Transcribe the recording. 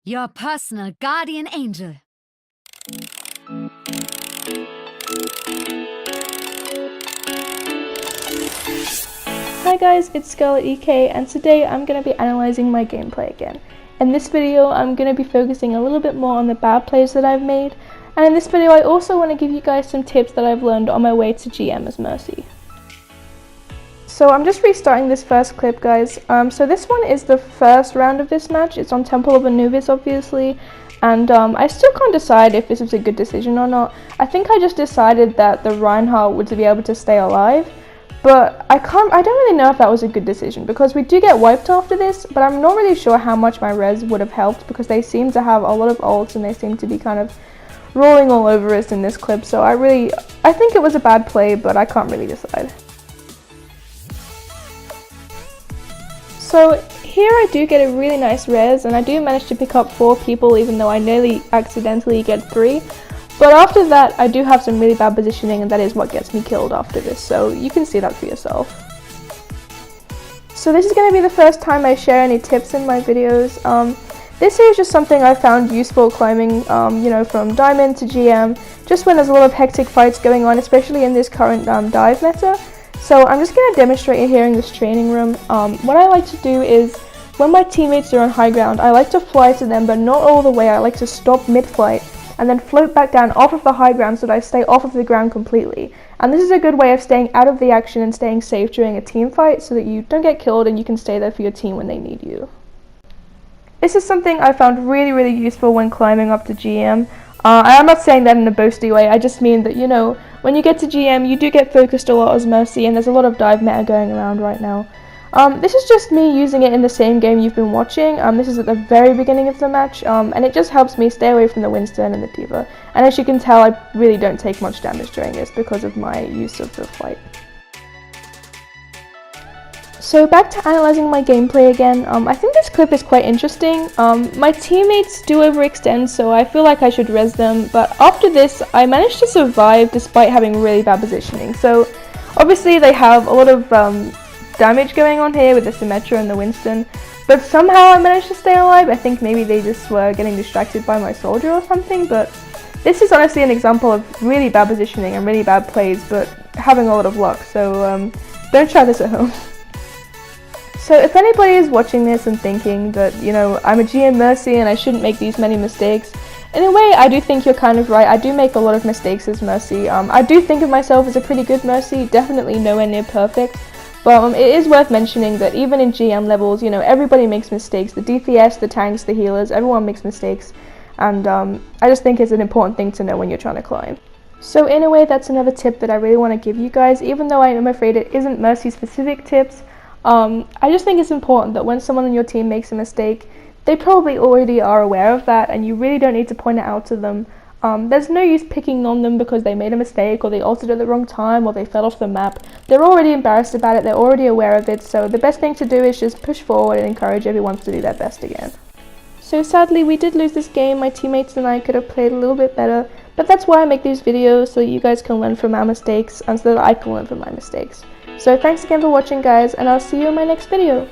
Your personal guardian angel. Hi guys, it's Scarlet EK, and today I'm going to be analysing my gameplay again. In this video I'm going to be focusing a little bit more on the bad plays that I've made, and in this video I also want to give you guys some tips that I've learned on my way to GM as Mercy. So I'm just restarting this first clip, guys. So this one is the first round of this match. It's on Temple of Anubis, obviously, and I still can't decide if this was a good decision or not. I think I just decided that the Reinhardt would be able to stay alive, but I don't really know if that was a good decision, because we do get wiped after this, but I'm not really sure how much my res would have helped, because they seem to have a lot of ults and they seem to be kind of rolling all over us in this clip. So I think it was a bad play, but I can't really decide. So here I do get a really nice res, and I do manage to pick up 4 people, even though I nearly accidentally get 3. But after that I do have some really bad positioning, and that is what gets me killed after this, so you can see that for yourself. So this is going to be the first time I share any tips in my videos. This is just something I found useful climbing, from Diamond to GM, just when there's a lot of hectic fights going on, especially in this current dive meta. So I'm just going to demonstrate it here in this training room. What I like to do is, when my teammates are on high ground, I like to fly to them, but not all the way. I like to stop mid-flight and then float back down off of the high ground so that I stay off of the ground completely. And this is a good way of staying out of the action and staying safe during a team fight, so that you don't get killed and you can stay there for your team when they need you. This is something I found really useful when climbing up to GM. I'm not saying that in a boasty way. I just mean that, when you get to GM, you do get focused a lot as Mercy, and there's a lot of dive meta going around right now. This is just me using it in the same game you've been watching. This is at the very beginning of the match, and it just helps me stay away from the Winston and the D.Va. And as you can tell, I really don't take much damage during this because of my use of the flight. So back to analysing my gameplay again. I think this clip is quite interesting. My teammates do overextend, so I feel like I should res them, but after this I managed to survive despite having really bad positioning. So obviously they have a lot of damage going on here with the Symmetra and the Winston, but somehow I managed to stay alive. I think maybe they just were getting distracted by my soldier or something, but this is honestly an example of really bad positioning and really bad plays, but having a lot of luck, so don't try this at home. So if anybody is watching this and thinking that, I'm a GM Mercy and I shouldn't make these many mistakes, in a way I do think you're kind of right. I do make a lot of mistakes as Mercy. I do think of myself as a pretty good Mercy, definitely nowhere near perfect, but it is worth mentioning that even in GM levels, everybody makes mistakes. The DPS, the tanks, the healers, everyone makes mistakes, and I just think it's an important thing to know when you're trying to climb. So in a way, that's another tip that I really want to give you guys, even though I am afraid it isn't Mercy specific tips. I just think it's important that when someone on your team makes a mistake, they probably already are aware of that, and you really don't need to point it out to them. There's no use picking on them because they made a mistake, or they altered at the wrong time, or they fell off the map. They're already embarrassed about it, they're already aware of it, so the best thing to do is just push forward and encourage everyone to do their best again. So sadly, we did lose this game. My teammates and I could have played a little bit better, but that's why I make these videos, so that you guys can learn from our mistakes, and so that I can learn from my mistakes. So thanks again for watching, guys, and I'll see you in my next video.